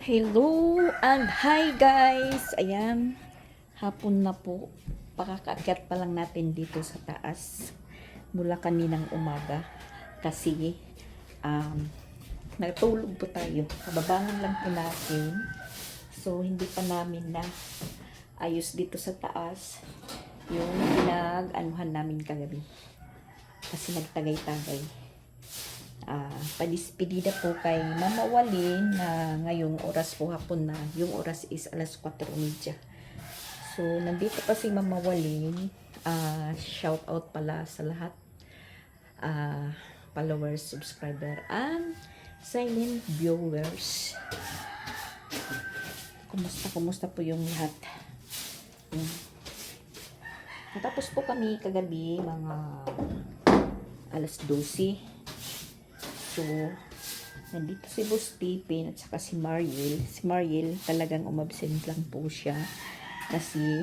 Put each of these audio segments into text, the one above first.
Hello and hi guys! Ayan, hapon na po. Pakakaakyat pa lang natin dito sa taas mula kaninang umaga kasi natulog po tayo. Kababangon lang po natin. So, hindi pa namin na ayos dito sa taas yung pinag-anuhan namin kagabi. Kasi nagtagay-tagay. Padispedida po kay Mama Walin na ngayong oras po hapon na. Yung oras is alas 4:30. So, nandito pa si Mama Walin. Shout out pala sa lahat. Followers, subscriber, and silent viewers. Kumusta po yung lahat? Natapos po kami kagabi mga alas 12. So, nandito si Boss Tipin at saka si Mariel. Si Mariel talagang umabsent lang po siya. Kasi,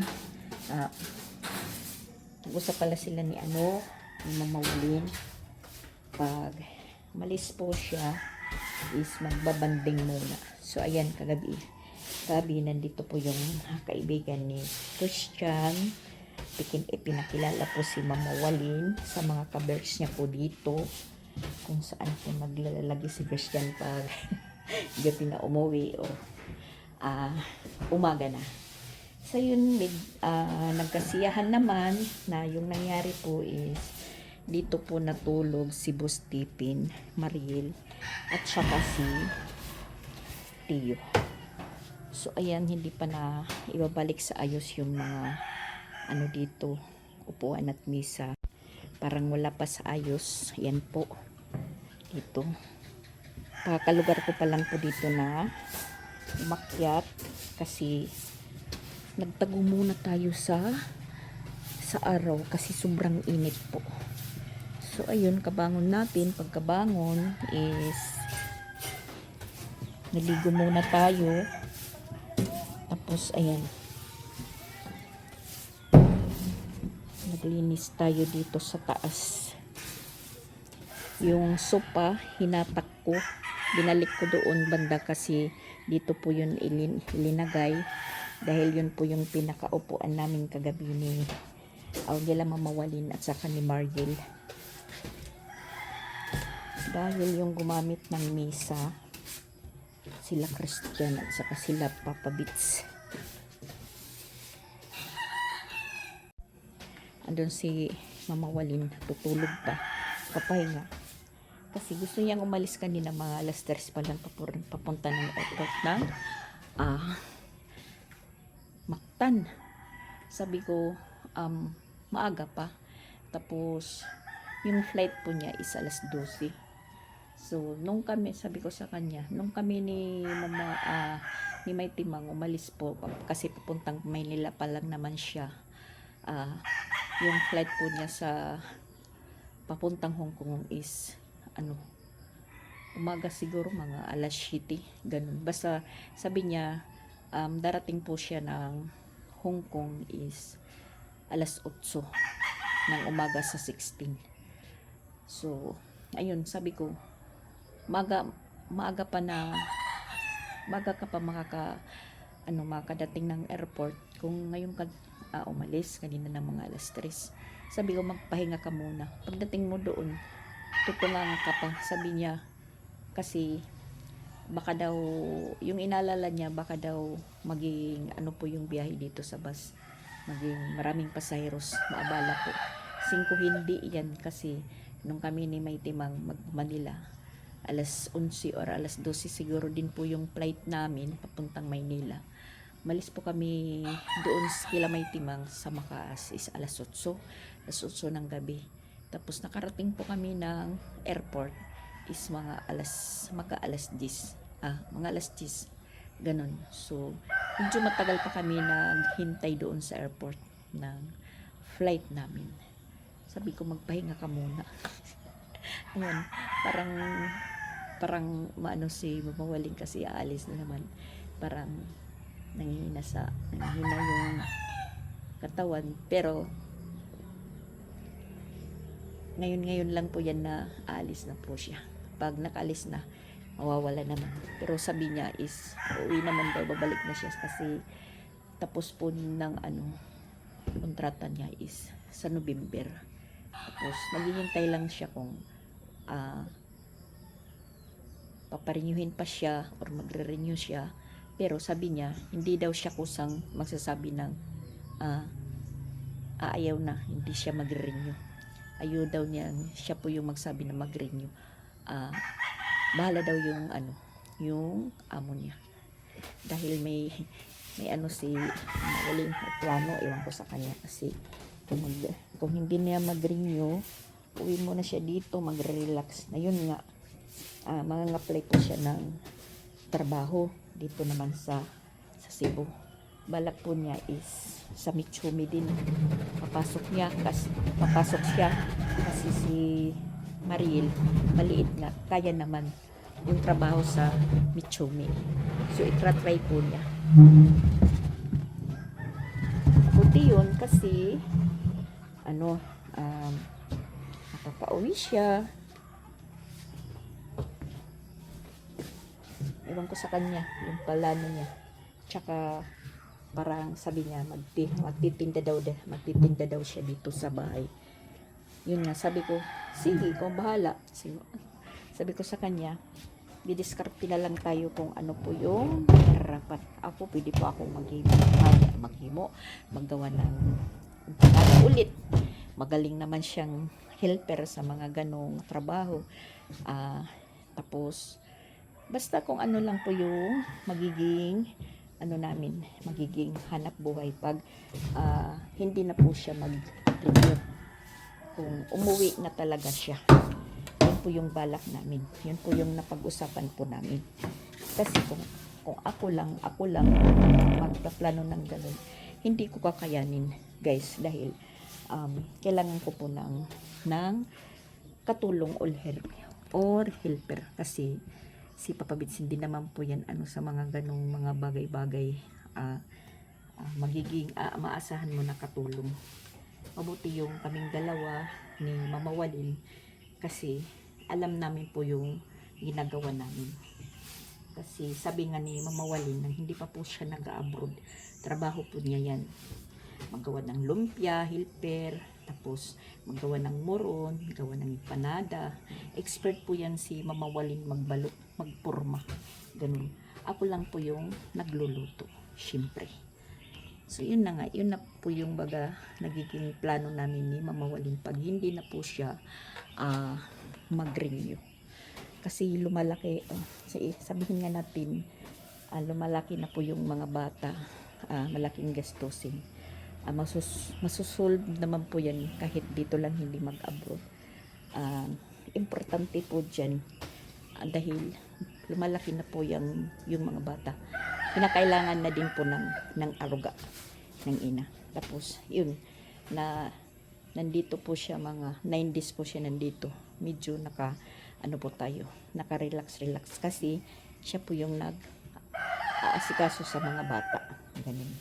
usap pala sila ni Mama Walin. Pag malis po siya, is magbabanding muna. So, ayan, kagabi. Kagabi, nandito po yung kaibigan ni Christian. Pinakilala po si Mama Walin sa mga kabers niya po dito. Kung saan po naglalagi si Christian pag gabi na umuwi o umaga na. So yun, nagkasiyahan naman na yung nangyari po is dito po natulog si Boss Tipin, Mariel, at saka si Tio. So ayan, hindi pa na ibabalik sa ayos yung mga dito, upuan at misa. Parang wala pa sa ayos. Yan po. Dito. Pakalugar ko pa lang po dito na umakyat. Kasi nagtago muna tayo sa araw. Kasi sobrang init po. So, ayun. Kabangon natin. Pagkabangon is naligo muna tayo. Tapos, ayan. Naglinis tayo dito sa taas. Yung sopa, hinatak ko. Binalik ko doon banda kasi dito po yun ilinagay. Dahil yun po yung pinakaupuan namin kagabi ni Augela, Mama Walin at saka ni Mariel. Dahil yung gumamit ng misa, sila Christian at saka sila Papa Bits. Andun si Mama Walin, tutulog pa, papahinga. Kasi gusto niyang umalis kanina mga alas 3 pa lang papunta ng airport ng Mactan. Sabi ko, maaga pa. Tapos, yung flight po niya is alas 12. So, sabi ko sa kanya, nung kami ni May Timang umalis po, kasi papuntang Maynila pa lang naman siya. Yung flight po niya sa papuntang Hong Kong is umaga siguro mga alas 7, ganun. Basta sabi niya darating po siya ng Hong Kong is alas 8 ng umaga sa 16. So, ayun, sabi ko maaga ka pa makakadating ng airport kung ngayon ka umalis kanina ng mga alas 3. Sabi ko, magpahinga ka muna. Pagdating mo doon, tutungan ka pa. Sabi niya, kasi baka daw, yung inalala niya, baka daw maging po yung biyahe dito sa bus. Maging maraming pasaheros, maabala po. 5 hindi yan kasi nung kami ni May Timang mag-Manila, alas 11 or alas 12 siguro din po yung flight namin papuntang Maynila. Malis po kami doon sa kila May Timang sa Makaas is alas 8 ng gabi. Tapos nakarating po kami ng airport is mga alas 10. Mga alas 10. Ganon. So, medyo matagal pa kami naghintay doon sa airport ng flight namin. Sabi ko, magpahinga ka muna. Ayan, parang si Mama Walin kasi aalis na naman. Parang nanghihina yung katawan, pero ngayon lang po yan na aalis na po siya. Pag nakaalis na, mawawala naman. Pero sabi niya is uuwi naman daw, babalik na siya kasi tapos po ng kontrata niya is sa November. Tapos naghihintay lang siya kung paparenyuhin pa siya or magre-renew siya. Pero sabi niya hindi daw siya kusang magsasabi ng ayaw na, hindi siya magre-renew. Ayaw daw niya, siya po yung magsabi na mag-renew. Bahala daw yung amo niya. Dahil may si magaling plano, ewan ko sa kanya kasi kung hindi niya mag-renew, uwi mo na siya dito, magre-relax na. Yun nga, mag-apply po siya ng trabaho dito naman sa Cebu. Balak po niya is sa Mitsumi din papasok siya kasi si Mariel maliit nga, kaya naman yung trabaho sa Mitsumi, so itry po niya. Buti yun kasi makakauwi siya. Ewan ko sa kanya yung plano niya. Tsaka parang sabi niya magtitinda daw siya dito sa bahay. Yun nga, sabi ko sige, ikaw bahala. Sabi ko sa kanya, didiskarte na lang tayo kung ano po yung rapat. Ako, pwede po ako maghimo, maggawa ng ulit. Magaling naman siyang helper sa mga ganong trabaho. Tapos basta kung ano lang po yung magiging magiging hanap buhay pag hindi na po siya mag-renew. Kung umuwi na talaga siya, yun po yung balak namin, yun po yung napag-usapan po namin. Kasi kung ako lang magpaplano ng ganun, hindi ko kakayanin guys, dahil kailangan ko po ng katulong or helper kasi si Papa Bits hindi naman po yan sa mga ganong mga bagay-bagay magiging maasahan mo na katulong. Mabuti yung kaming dalawa ni Mama Walin kasi alam namin po yung ginagawa namin. Kasi sabi nga ni Mama Walin nang hindi pa po siya nag-abroad, trabaho po niya yan. Magawa ng lumpia, helper, tapos magawa ng moron, magawa ng empanada. Expert po yan si Mama Walin magbalot, magpurma, ganun. Ako lang po yung nagluluto, syempre. So yun na nga, yun na po yung nagiging plano namin ni Mama Walin pag hindi na po siya mag-renew. Kasi lumalaki, sabihin nga natin, lumalaki na po yung mga bata, malaking gastusin. Masusolve naman po yan kahit dito lang hindi mag-abroad. Importante po dyan dahil lumalaki na po yung mga bata. Kinakailangan na din po ng aruga ng ina. Tapos yun nandito po siya, mga 9 days po siya nandito. Medyo naka-relax kasi siya po yung nag-aasikaso sa mga bata. Ganun.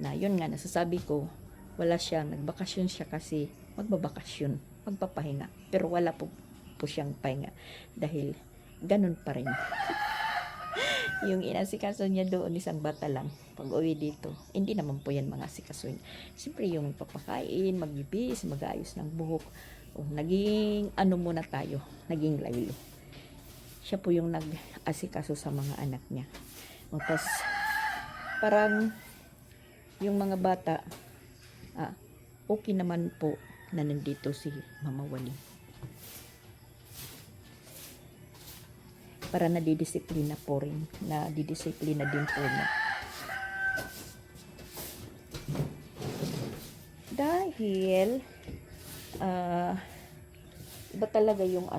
Na yun nga, nasasabi ko, wala siyang nagbakasyon siya kasi magbabakasyon, magpapahinga. Pero wala po siyang pahinga dahil ganun pa rin. Yung inasikaso niya doon, isang bata lang. Pag uwi dito, hindi naman po yan mga asikasuin. Siyempre yung papakain, magbibis, mag-ayos ng buhok. Naging muna tayo, naging laylo. Siya po yung nag-asikaso sa mga anak niya. Tapos parang yung mga bata, okay naman po na nandito si Mama Wali. Para nadidisiplina po rin, nadidisiplina din po niya. Dahil, iba talaga yung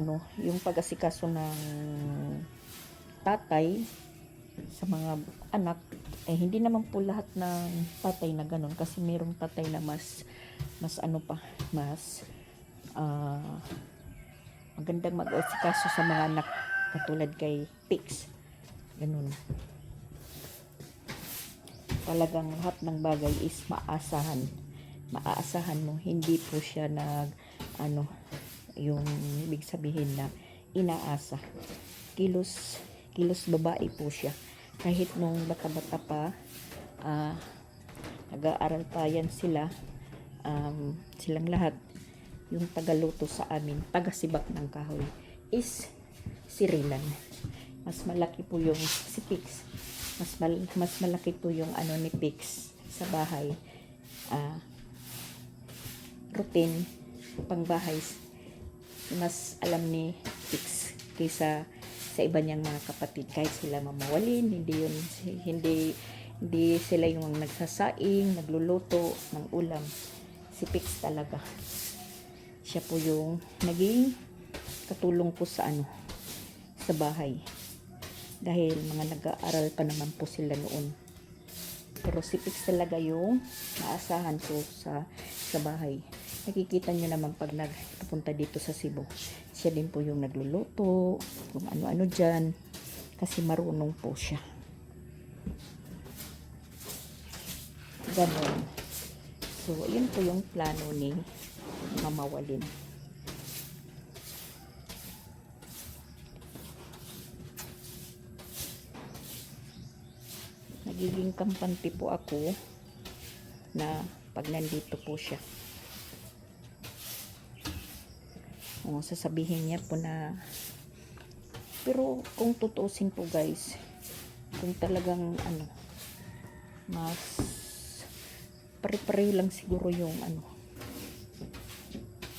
pag-asikaso ng tatay sa mga anak. Hindi naman po lahat ng tatay na ganun kasi mayroong tatay na mas magandang mag-asikaso sa mga anak, katulad kay Pix. Ganun. Talagang lahat ng bagay is maaasahan mo, hindi po siya yung ibig sabihin na inaasa. kilos babae po siya. Kahit nung bata-bata pa, nag-aaral pa yan sila, silang lahat, yung tagaluto sa amin, taga-sibak ng kahoy, is si Rilan. Mas malaki po yung si Pix. Mas malaki po yung ano ni Pix sa bahay. Routine, pangbahay, mas alam ni Pix kaysa sa iba niyang mga kapatid. Kahit sila mamawalin, hindi sila yung nagsasaing, nagluluto ng ulam. Si Pix talaga. Siya po yung naging katulong ko sa sa bahay. Dahil mga nag-aaral pa naman po sila noon. Pero si Pix talaga yung naasahan ko sa bahay. Nakikita nyo naman pag nagpupunta dito sa Cebu. Siya din po yung nagluluto, kung ano-ano dyan. Kasi marunong po siya. Ganon. So, yun po yung plano ni Mama Walin. Nagiging kampante po ako na pag nandito po siya. Sasabihin niya po na, pero kung tutuusin po guys, kung talagang mas pare-pareho lang siguro yung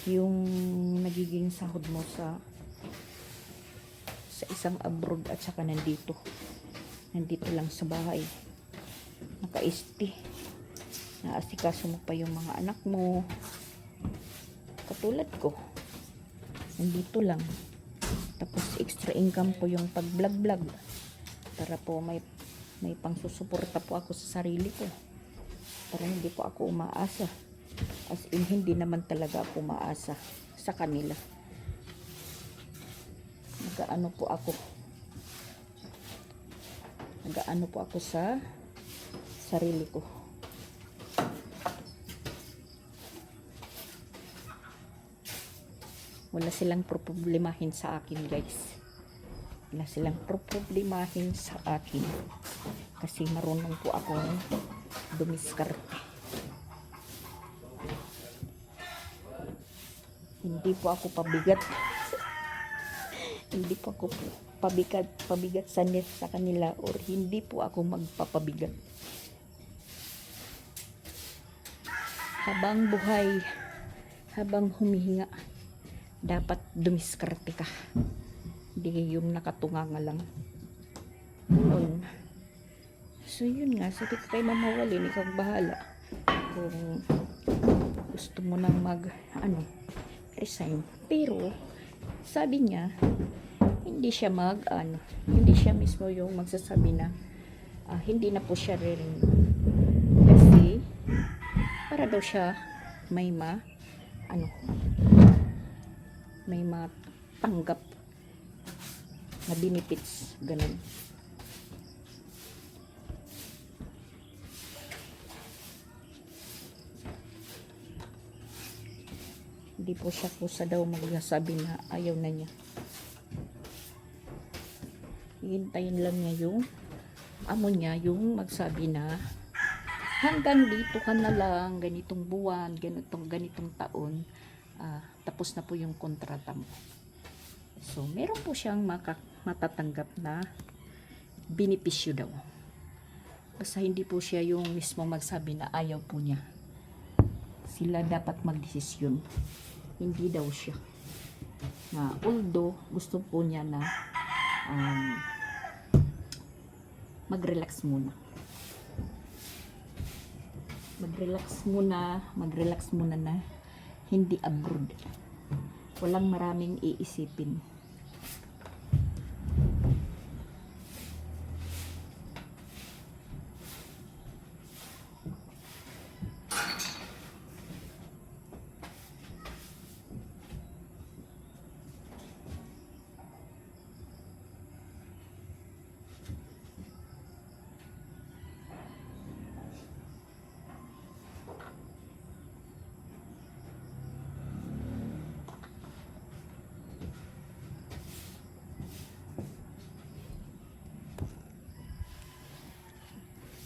yung nagiging sahod mo sa isang abroad at saka nandito lang sa bahay, naka-ST, naasikaso mo pa yung mga anak mo. Katulad ko, nandito lang, tapos extra income po yung pag-vlog para po may pangsusuporta po ako sa sarili ko, para hindi po ako umaasa, as in hindi naman talaga ako umaasa sa kanila. Nagaano po ako sa sarili ko. Wala silang problemahin sa akin guys. Wala silang problemahin sa akin. Kasi marunong po akong dumiskarte. Hindi po ako pabigat. Hindi po ako pabigat sa kanila, or hindi po ako magpapabigat. Habang buhay, habang humihinga, dapat dumiskarte ka. Hindi yung nakatunganga lang. So yun nga, sabi ko kay Mama Walin, ikaw bahala. Kung gusto mo nang resign. Pero sabi niya, hindi siya hindi siya mismo yung magsasabi na hindi na po siya rin, kasi para daw siya may matanggap na benefits, ganun. Hindi po siya kusa daw magsasabi na ayaw na niya. Hihintayin lang niya yung amo niya yung magsabi na hanggang dito ka na lang, ganitong buwan, ganitong taon, tapos na po yung kontrata mo. So meron po siyang matatanggap na benepisyo daw. Basta hindi po siya yung mismo magsabi na ayaw po niya. Sila dapat magdesisyon, hindi daw siya. Although gusto po niya na mag-relax muna na hindi abroad. Walang maraming iisipin.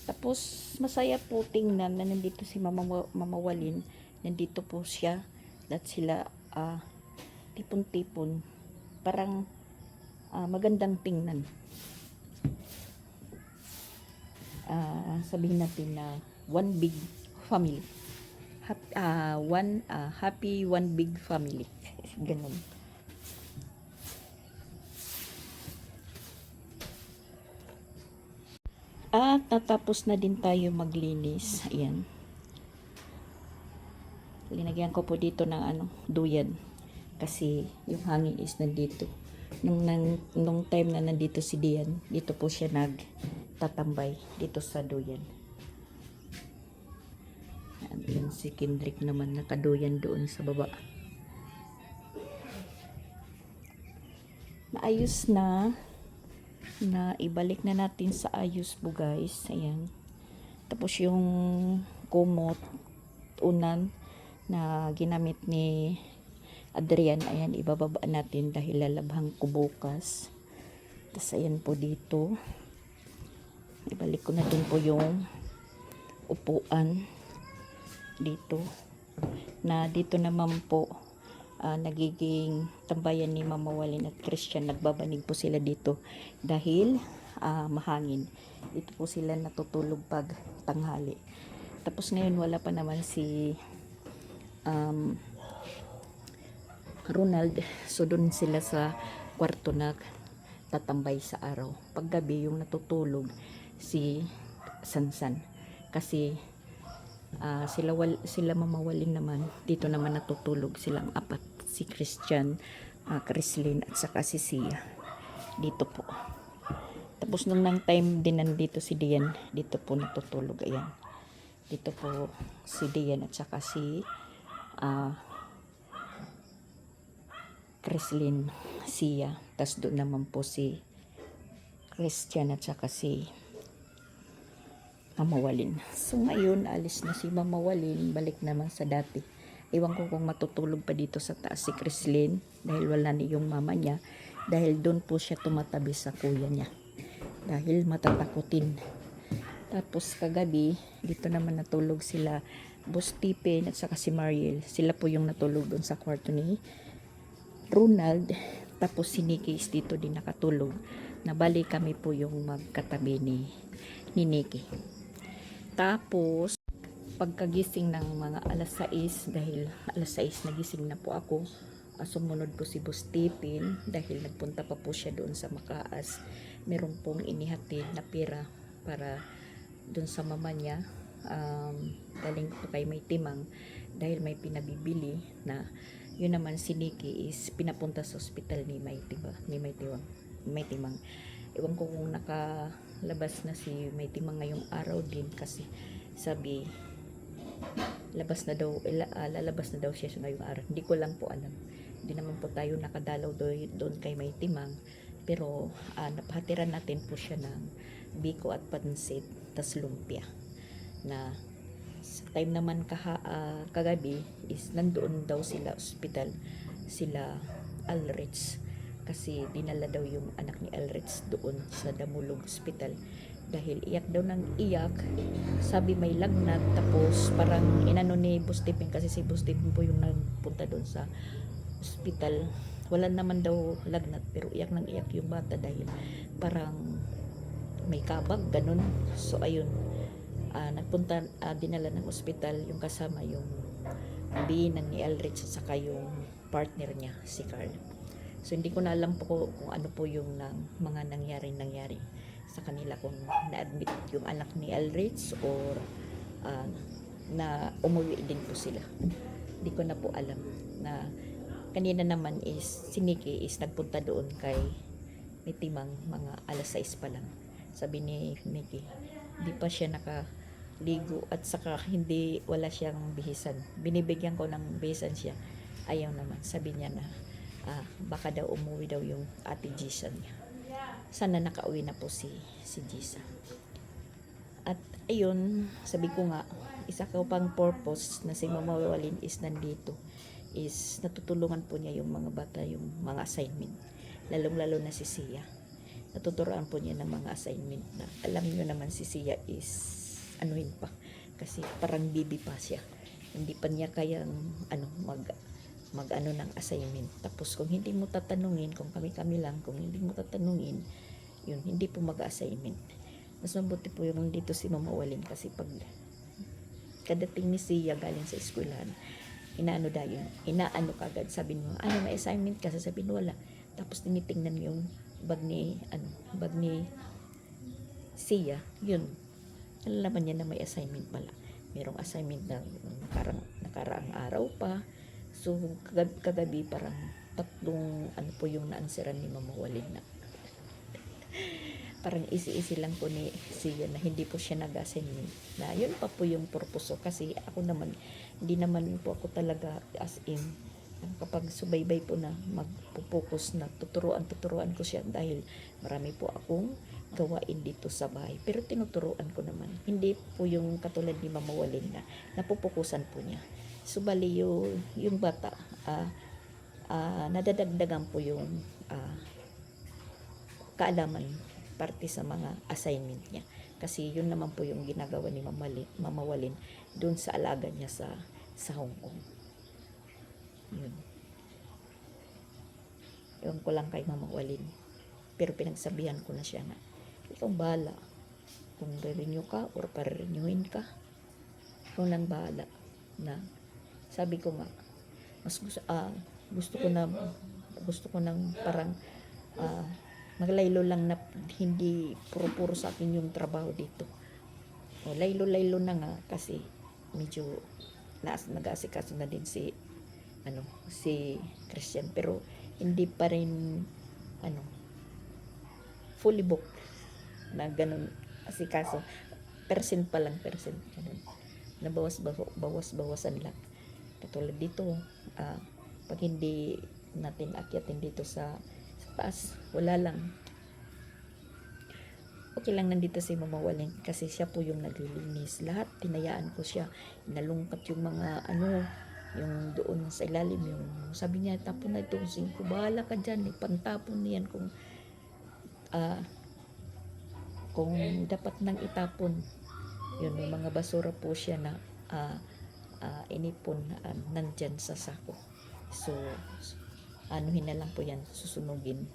Tapos masaya po tingnan na nandito si Mama Walin, nandito po siya at sila tipon-tipon, parang magandang tingnan. Sabihin natin na one big family, happy one big family. Ganun. At natapos na din tayo maglinis. Ayan. Linagyan ko po dito ng duyan. Kasi yung hangin is nandito. Nung time na nandito si Dian, dito po siya nagtatambay dito sa duyan. Ayan, si Kendrick naman nakaduyan doon sa baba. Naayos na ibalik na natin sa ayos po guys. Ayan. Tapos yung kumot unan na ginamit ni Adrian, ayan, ibababa natin dahil lalabhang ko bukas. Tapos ayan po dito, ibalik ko na din po yung upuan dito, na dito naman po nagiging tambayan ni Mama Walin at Christian. Nagbabanig po sila dito dahil mahangin. Dito po sila natutulog pag tanghali. Tapos ngayon wala pa naman si Ronald, so doon sila sa kwarto tatambay sa araw. Paggabi yung natutulog si Sansan, kasi sila Mama Walin naman dito naman natutulog silang apat, si Christian, Chrislyn at saka si Sia dito po. Tapos nung time din nandito si Dian, dito po natutulog. Ayan, dito po si Dian at saka si Chrislyn, Sia. Tas doon naman po si Christian at saka si Mama Walin. So ngayon alis na si Mama Walin, balik naman sa dati. Iwan ko kung matutulog pa dito sa taas si Chrislyn dahil wala ni yung mama niya, dahil doon po siya tumatabi sa kuya niya dahil matatakutin. Tapos kagabi dito naman natulog sila Boss Tipin at saka si Mariel. Sila po yung natulog doon sa kwarto ni Ronald. Tapos si Nikki is dito din nakatulog. Nabali kami po yung magkatabi ni Nikki. Tapos pagkagising ng mga alas 6, dahil alas 6 nagising na po ako, sumunod po si Boss Tipin dahil nagpunta pa po siya doon sa Makaas. Meron pong inihatid na pera para doon sa mama niya, galing po kay May Timang, dahil may pinabibili na yun naman si Nikki is pinapunta sa ospital ni May Timang. Ewan ko kung nakalabas na si May Timang ngayong araw din, kasi sabi lalabas na daw siya ngayong araw. Hindi ko lang po alam. Hindi naman po tayo nakadalaw doon kay May Timang, pero napahatiran natin po siya ng biko at pansit tas lumpia. Na sa time naman kagabi is nandoon daw sila ospital, sila Alrich, kasi dinala daw yung anak ni Alrich doon sa Damulog Hospital dahil iyak daw ng iyak. Sabi may lagnat, tapos parang inano ni Boss Tipin, kasi si Boss Tipin po yung nagpunta doon sa hospital. Wala naman daw lagnat, pero iyak ng iyak yung bata dahil parang may kabag, ganun. So ayun, nagpunta, dinala ng ospital yung kasama yung binan ni Alrich at saka yung partner niya, si Carl. So hindi ko na alam po kung ano po yung mga nangyari sa kanila, kung na-admit yung anak ni Alrich or na umuwi din po sila. Hindi ko na po alam. Na kanina naman is si Nikki is nagpunta doon kay May Timang mga alas 6 pa lang. Sabi ni Nikki, hindi pa siya nakaligo at saka wala siyang bihisan. Binibigyan ko ng bihisan siya, ayaw naman. Sabi niya na baka daw umuwi daw yung ate Gisa niya. Sana nakauwi na po si Gisa. At ayun, sabi ko nga, isa ko pang purpose na si Mama Walin is nandito is natutulungan po niya yung mga bata, yung mga assignment, lalong-lalo na si Sia. Natuturuan po niya ng mga assignment na alam niyo naman si Sia is anuhin pa. Kasi parang baby pa siya. Hindi pa niya kayang mag ano ng assignment. Tapos kung hindi mo tatanungin, kung kami-kami lang, kung hindi mo tatanungin, yun, hindi po mag-assignment. Mas mabuti po yung dito si Mama Walin kasi pag kadating ni Sia galing sa eskwelahan, inaano kagad, sabi mo, ano, may assignment ka? Sasabihin, wala. Tapos tinitingnan yung bag ni Sia, yun. Nalalaman niya na may assignment pala. Merong assignment na nakaraang araw pa. So, kagabi parang tatlong po yung na-answeran ni Mama Walin na parang easy lang po ni Sia na hindi po siya nag-assignment. Na yun pa po yung purpose. Kasi ako naman, hindi naman po ako talaga as in kapag subaybay po na magpo-focus na tuturuan ko siya dahil marami po akong gawain dito sa bahay. Pero tinuturuan ko naman. Hindi po yung katulad ni Mama Walin na napupukusan po niya. So, bali yung bata, nadadagdagan po yung kaalaman parte sa mga assignment niya. Kasi yun naman po yung ginagawa ni Mama Walin doon sa alaga niya sa Hong Kong. Yun. Ewan ko lang kay Mama Walin. Pero pinagsabihan ko na siya na, ikaw bahala. Kung re-renew ka or pa-renewin ka, ikaw lang bahala. Na, sabi ko nga, mas gusto ko nang parang maglaylo lang na hindi puro sa akin yung trabaho dito. O, laylo na nga kasi medyo nag-aasikaso na din si Christian, pero hindi pa rin fully booked na ganun asikaso. Percent ganun. Nabawas-bawasan lang. Katulad dito, pag hindi natin akyatin dito sa taas, wala lang. Okay lang nandito si Mama Walin kasi siya po yung naglilinis. Lahat, tinayaan ko siya. Inalungkat yung mga yung doon sa ilalim, yung sabi niya, tapon na ito, ko bahala ka dyan, pantapon niyan kung dapat nang itapon. Yun, may mga basura po siya na inipon nandyan sa sako. So, anuhin na lang po yan, susunugin.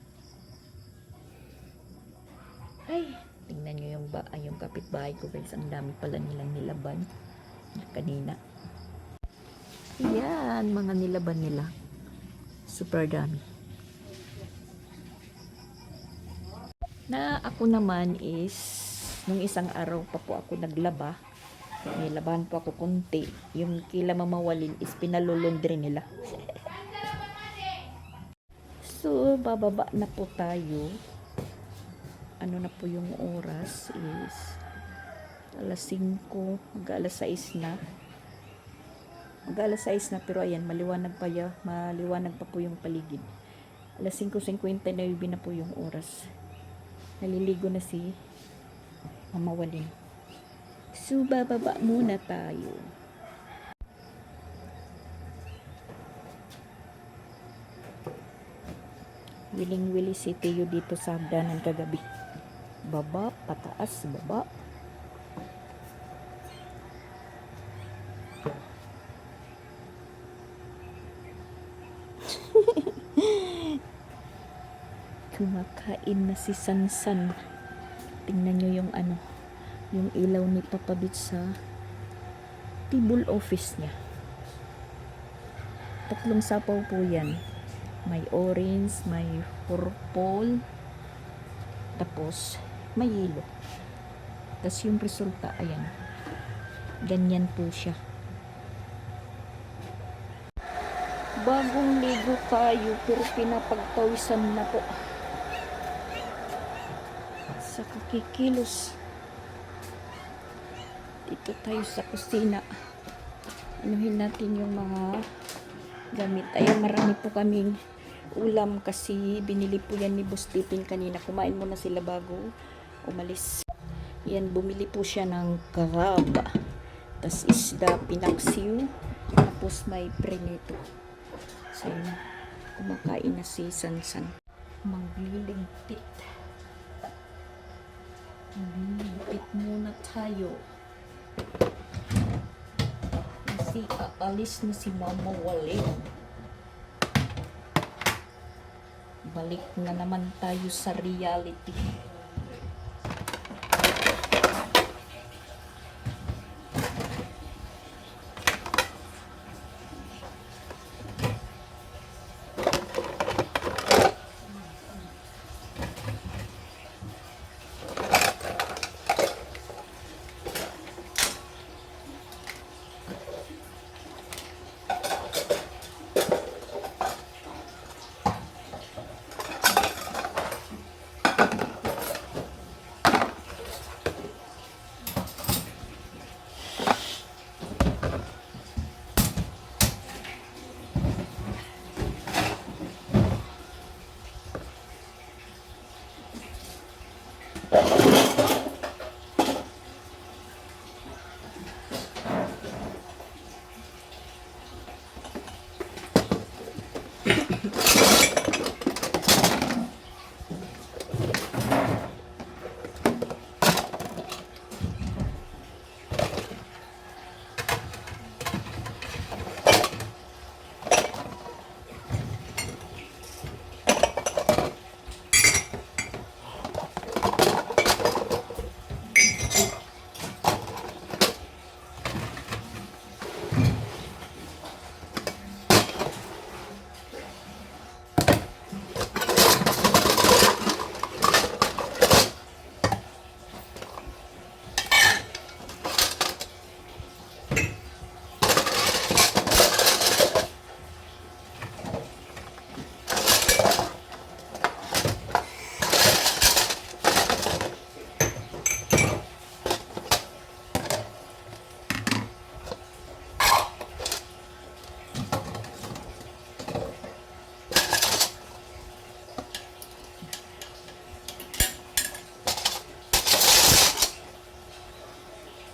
Ay, tingnan nyo yung kapitbahay ko guys, ang dami pala nilang nilaban kanina. Yan, mga nilaban nila, super dami. Na ako naman is nung isang araw pa po ako naglaba, may labahan po ako konti, yung kila Mama Walin is pinalulundre nila. So, bababa na po tayo. Ano na po yung oras is alas 5, mag-alas 6 na. Mag-alas 6 na, pero ayan, maliwanag pa po yung paligid. Alas 5:59 na po yung oras. Naliligo na si Mama Walin. So, bababa muna tayo. Wiling-wili si Teo dito sa hagdanan kagabi. Baba, pataas, baba. Kumakain na si Sansan. Tingnan nyo yung yung ilaw ni Papa Bit sa table office niya. 3 sapaw po yan. May orange, may purple, tapos may yellow. Tapos yung resulta, ayan. Ganyan po siya. Bagong ligo tayo, pero pinapagpawisan na po. Sa kakikilos. Dito tayo sa kusina. Anuhin natin yung mga gamit. Ayan, marami po kaming ulam kasi binili po yan ni Boss Tipin kanina. Kumain muna sila bago umalis. Yan, bumili po siya ng crab. Tas isda, pinaksiw. Tapos may prenito. So, yun, kumakain na si Sansan. Magliligpit muna tayo. Kasi aalis na si Mama Walin. Balik na naman tayo sa reality.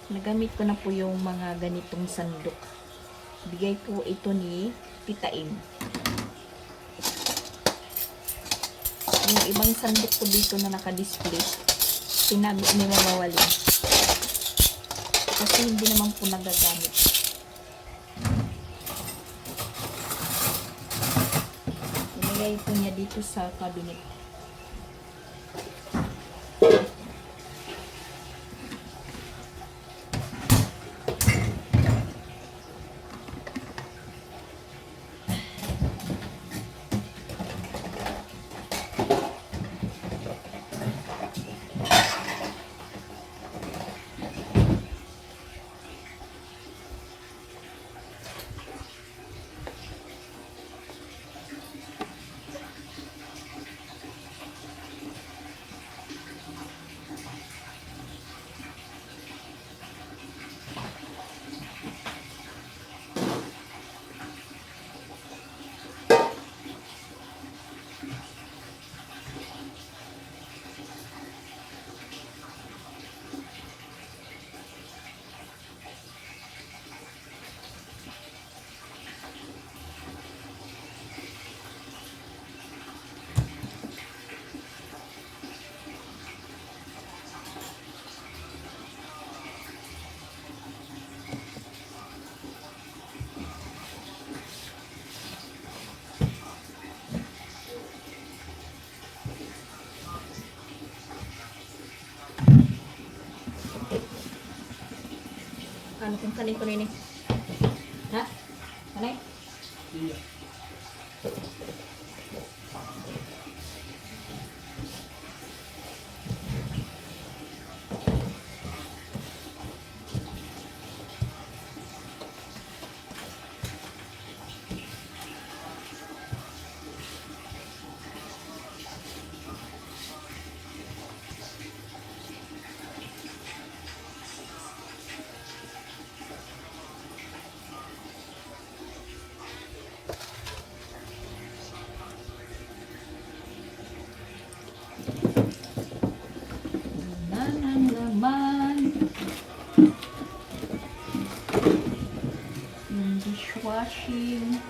Nagamit ko na po yung mga ganitong sandok. Bigay po ito ni Pitain. Yung ibang sandok ko dito na naka-display, tinago ni Mama Walin. Kasi hindi naman po nagagamit. Nilagay po niya dito sa cabinet. Ano kung kanin ko rin eh? Ha? Kanay? Iya. Dishwashing.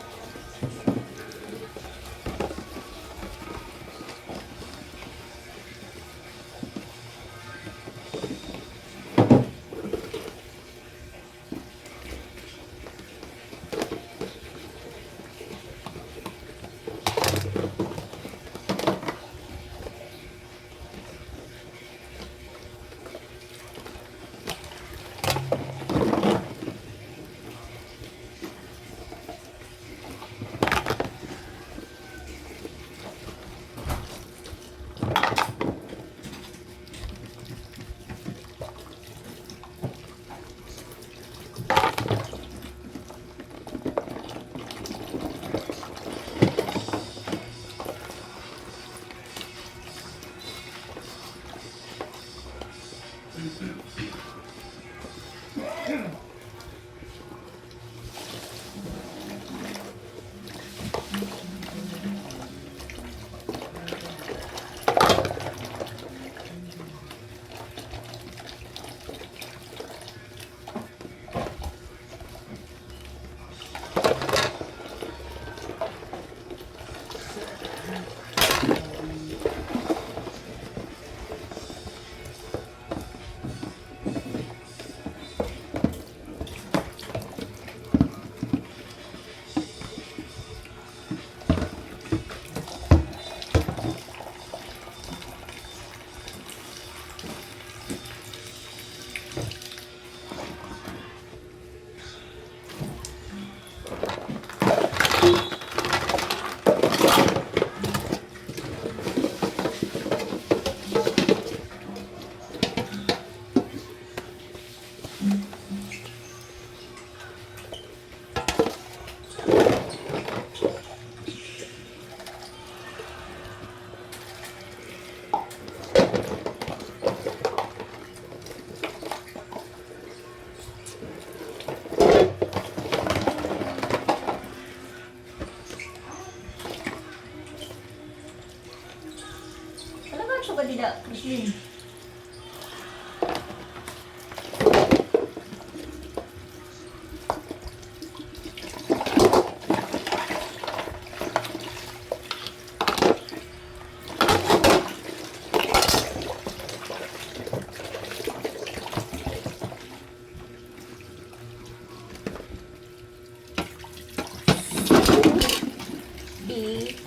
Talaga ito ka dida, Christine.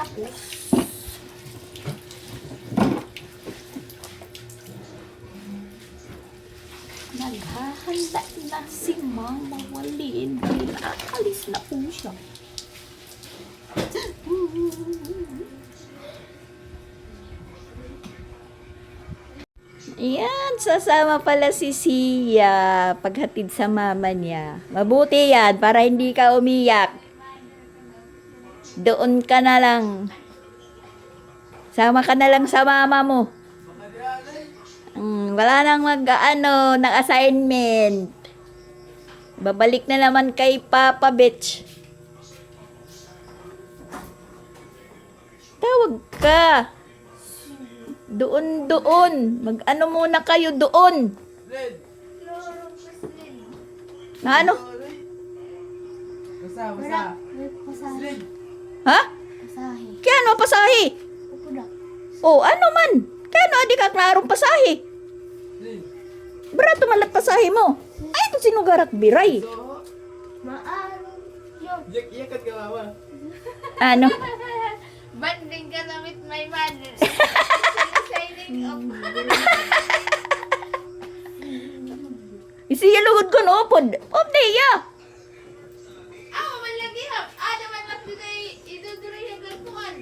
Tapos naghahanda na si Mama Walin dahil aalis na po siya. Ayan, sasama pala si Sia paghatid sa mama niya. Mabuti yan para hindi ka umiyak. Doon ka na lang. Sama ka na lang sa mama mo. Wala nang ng assignment. Babalik na naman kay Papa Bitch. Tawag ka. Doon. Mag-ano muna kayo doon. Na ano? Basa. Ha? Pasahe. Kaya ano pasahe? Pupudak. Oh, ano man? Kaya ano adi ka klarong pasahe? Barato malat pasahe mo. Ay, ito sinugarak biray. Maaro. Yun. Yakat ka mama. Ano? Banding ka na with my mother. Signing of. Isiya lugod ko no, pod. Deya. Ako man lagi hap. Naman lang today. Iduduray ang gantuan.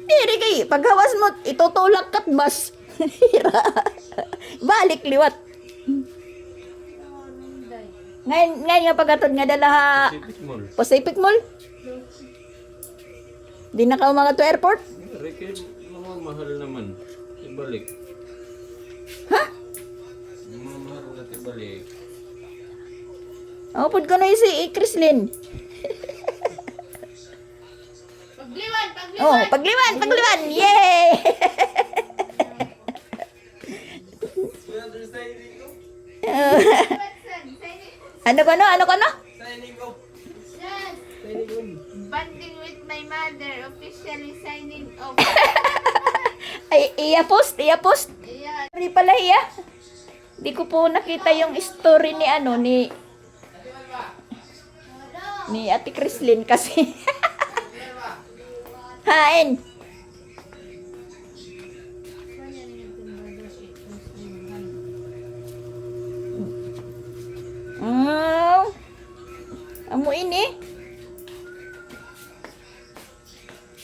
Diri kay, paghawas mo, itutulak kat bas. Hira. Balik liwat. Ngayon nga pagkatod nga dala ha, Pacific Mall. Pacific Mall. Di na ka mga to airport. Rekin, mga mahal naman. Ibalik. Ha? Mga mahal na ibalik. Upod ko na si Chrislyn. Pagliwan. Oh, pagliwan. Yay! Ano ko no? Signing off. Yes. Signing on. Banding with my mother. Officially signing off. Ay, iya post. Ayan. Sorry pala iya. Di ko po nakita yung story ni Ate Chrislyn kasi. Hain. Amo ini.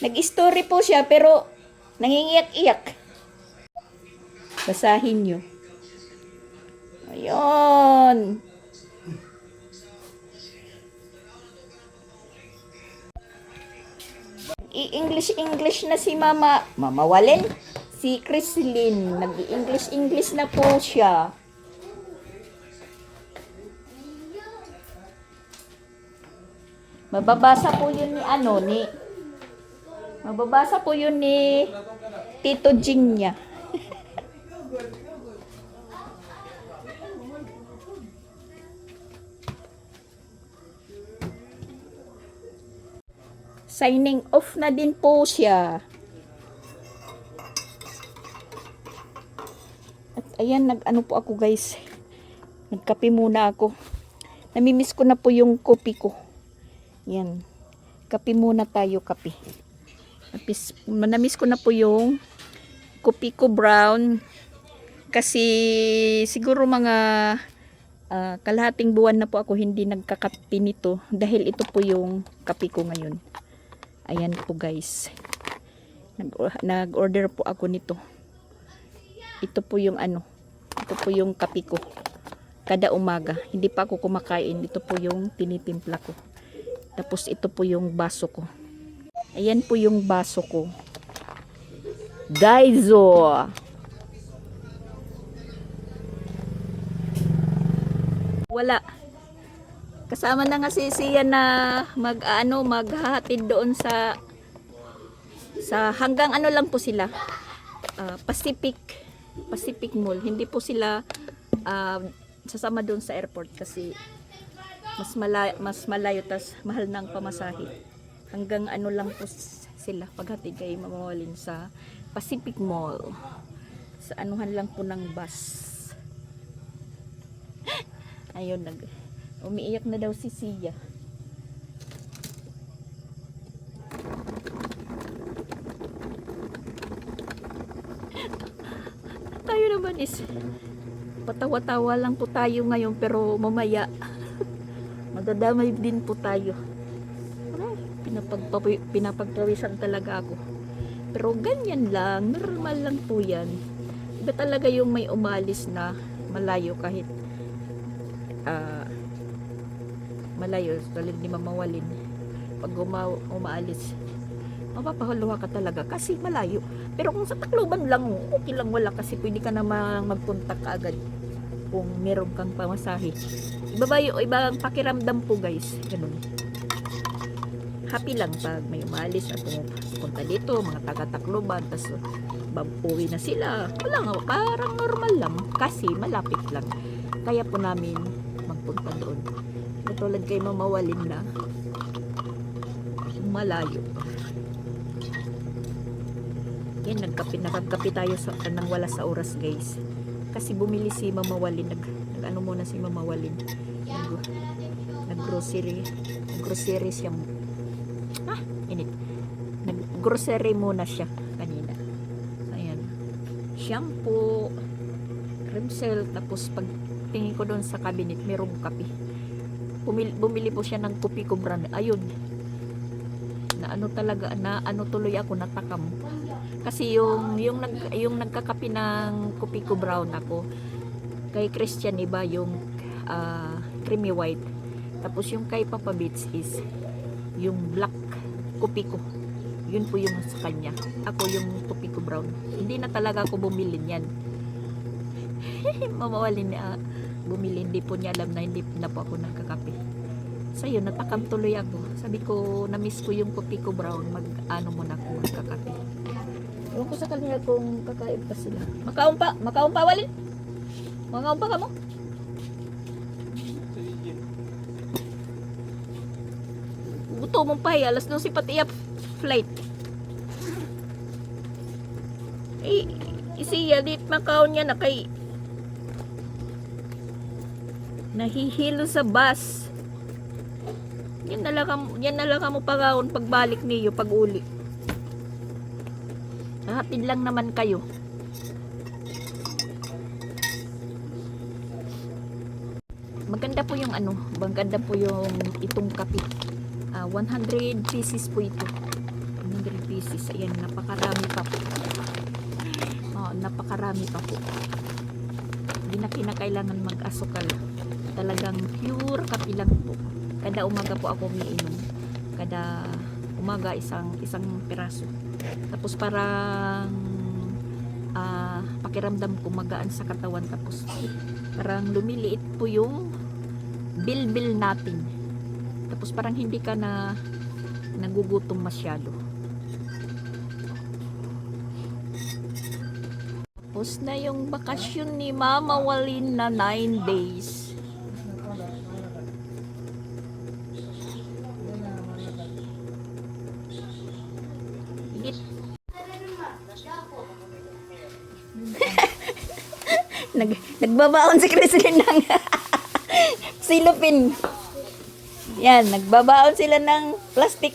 Nag-story po siya pero nangingiyak-iyak. Basahin nyo. Ayun. I-English na si Mama Walin. Si Chrislyn, nag-i-English na po siya. Mababasa po yun ni mababasa po yun ni Tito Jing niya. Signing off na din po siya. At ayan, nag-ano po ako guys. Nagkape muna ako. Namimiss ko na po yung kopi ko. Yan. Kape muna tayo, kape. Namiss ko na po yung kopi ko brown. Kasi siguro mga kalahating buwan na po ako hindi nagkakape nito. Dahil ito po yung kape ko ngayon. Ayan po guys. Nag-order po ako nito. Ito po yung ito po yung kape ko. Kada umaga. Hindi pa ako kumakain. Ito po yung tinitimpla ko. Tapos ito po yung baso ko. Ayan po yung baso ko. Guys, oh. Wala. Kasama na nga si Sia na maghahatid doon sa hanggang lang po sila. Pacific Mall. Hindi po sila sasama doon sa airport kasi mas malayo tas mahal ng pamasahe. Hanggang lang po sila paghatid kay mamawalin sa Pacific Mall. Sa anuhan lang po ng bus. Ayun, umiiyak na daw si Sia. Tayo naman is patawa-tawa lang po tayo ngayon pero mamaya madadamay din po tayo. Pinapagpawisan talaga ako. Pero ganyan lang, normal lang po yan. Iba talaga yung may umalis na malayo kahit malayo, tulad ni mamawalin. Pag umaalis, mapapahuluha ka talaga kasi malayo. Pero kung sa Tacloban lang, okay lang, wala kasi pwede ka na magpunta ka agad kung meron kang pamasahe. Ibang pakiramdam po guys, ganun. Happy lang pag may umalis at pupunta dito, mga taga-Tacloban, tapos uwi na sila. Wala nga, parang normal lang kasi malapit lang. Kaya po namin magpunta doon. Katulad kay mamawalin na malayo. Yan, nakagkape tayo nang wala sa oras guys. Kasi bumili si mamawalin, nag-ano muna si mamawalin. Nag-grocery siya. Init. Nag-grocery muna siya kanina. Ayan. Shampoo, Rimsel, tapos pag tingin ko doon sa cabinet, merong kape. Bumili po siya ng kopi ko brand. Ayun. Na tuloy ako natakam. Kasi yung nagkakape ng kopi ko brown ako. Kay Christian iba yung creamy white. Tapos yung kay Papa Beats is yung black kopi ko. Yun po yung sa kanya. Ako yung kopi ko brown. Hindi na talaga ako bumili niyan. Mamawalin niya bumili, hindi po niya alam na hindi na po ako nagkakape. So yun, natakam tuloy ako. Sabi ko, na-miss ko yung kopi ko brown, muna ako nagkakape. Ewan ko sa kanila kung kakain pa sila. Makaon pa walin? Makaon pa ka mo? Gusto mong pahi, alas 12 pati flight. Isiya, dit makaon niya na kay nahihilo sa bus. Yan na lang mo pagkaon pagbalik niyo, pag uli. Nahatid lang naman kayo. Maganda po yung itong kape. 100 pieces po ito. 100 pieces. Ayan, napakarami pa po. Napakarami pa po. Hindi na kinakailangan mag-asukal. Talagang pure kape lang po. Kada umaga po ako umiinom. Kada umaga isang piraso. Tapos parang pakiramdam ko magaan sa katawan. Tapos parang lumiliit po yung bilbil natin. Tapos parang hindi ka na nagugutom masyado. Tapos na yung bakasyon ni Mama Walin na 9 days. Nagbabaon si Christine ng silupin. Yan, nagbabaon sila ng plastic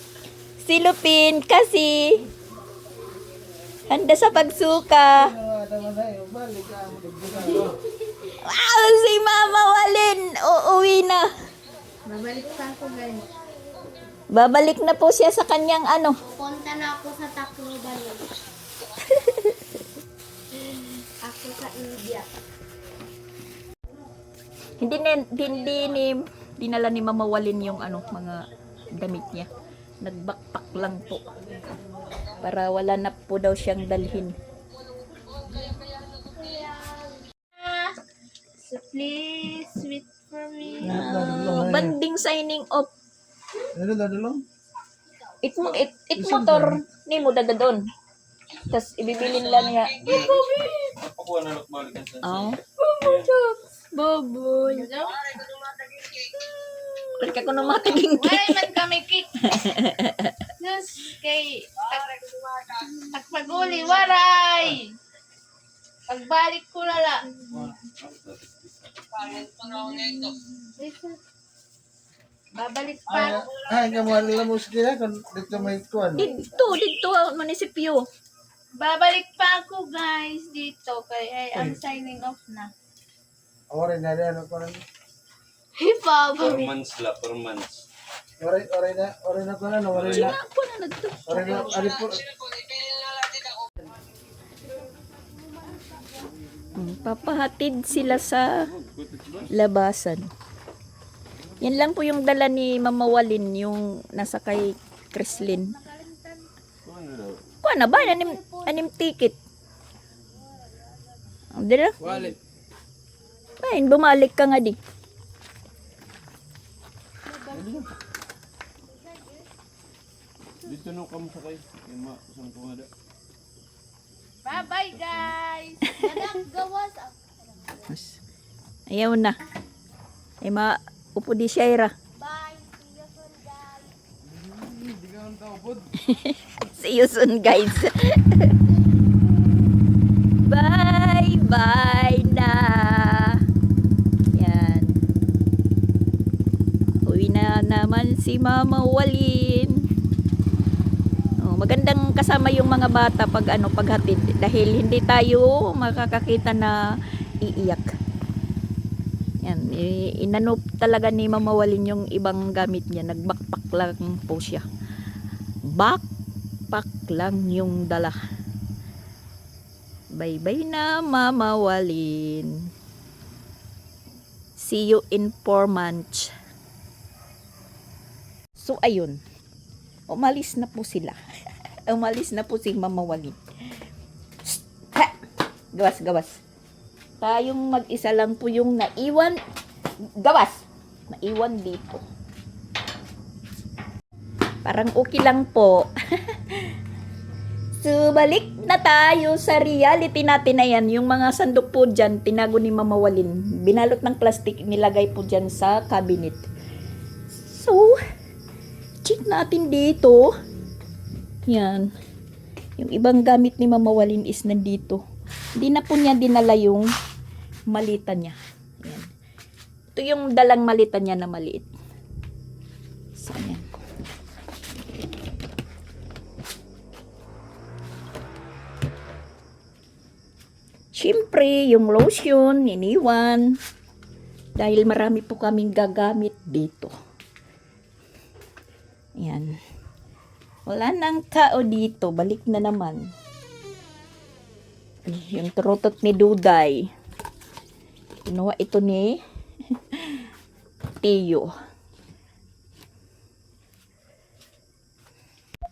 silupin kasi handa sa pagsuka. Wow, si Mama Walin uuwi na. Babalik pa ako, guys. Babalik na po siya sa kanyang ano. Punta na ako sa Tacloban. Ako sa India. Hindi dinala ni Mama Walin yung ano, mga damit niya. Nagbakpak lang po. Para wala na po daw siyang dalhin. So please wait for me. Banding signing off. Ano lang? It motor ni mo dadadon. Tapos ibibili nila niya. Napakuha na balikan sa Oh. Baboy. Perka ko na matiging Waray man kami kik. Yes, kay Takpaguli, waray. Pagbalik ko na lang. Babalik pa. Ay, kamuha mo sila kung dito may kuwan. Dito munisipyo. Babalik pa ako, guys, dito. Kaya I'm signing off na. Oray na rin, ano ko lang. Hey, Papa. 4 months la, 4 months. Oray na ko na, oray na. Ako na nagto. Oray na, ari po. Papahatid sila sa labasan. Yan lang po yung dala ni Mama Walin, yung nasa kay Chrislyn. Kuha na ba? Anim ticket. Dila? Wallet. Ayun, bumalik ka nga di. Dito nung kamusakay. Yung makusang kumada. Bye-bye, guys. Madang gawas. Ayaw na. Ay upo di Shaira. Bye. See you soon, guys. See you soon, guys. Bye na. Yan. Uwi na naman si Mama Walin. Oh, magandang kasama yung mga bata paghatid dahil hindi tayo makakakita na iiyak. Yan, inano talaga ni Mama Walin yung ibang gamit niya. Nagbakpak lang po siya. Backpack lang yung dala. Bye-bye na, Mama Walin. See you in 4 months. So, ayun. Umalis na po sila. Umalis na po si Mama Walin. Ha! Gawas. Tayong mag-isa lang po yung naiwan. Gawas! Naiwan dito. Parang okay lang po. So, balik na tayo sa reality natin na yan. Yung mga sandok po dyan, tinago ni Mama Walin. Binalot ng plastic, nilagay po dyan sa cabinet. So, check natin dito. Yan. Yung ibang gamit ni Mama Walin is nandito. Hindi na po niya dinala yung malita niya. Yan. Ito yung dalang malita niya na maliit. So, yan. Siyempre, yung lotion, iniwan. Dahil marami po kaming gagamit dito. Yan. Wala nang kao dito. Balik na naman. Yung turutot ni Duday. Kinuha ito ni Tiyo.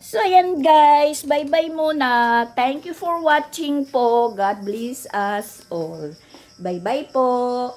So, ayan guys. Bye-bye muna. Thank you for watching po. God bless us all. Bye-bye po.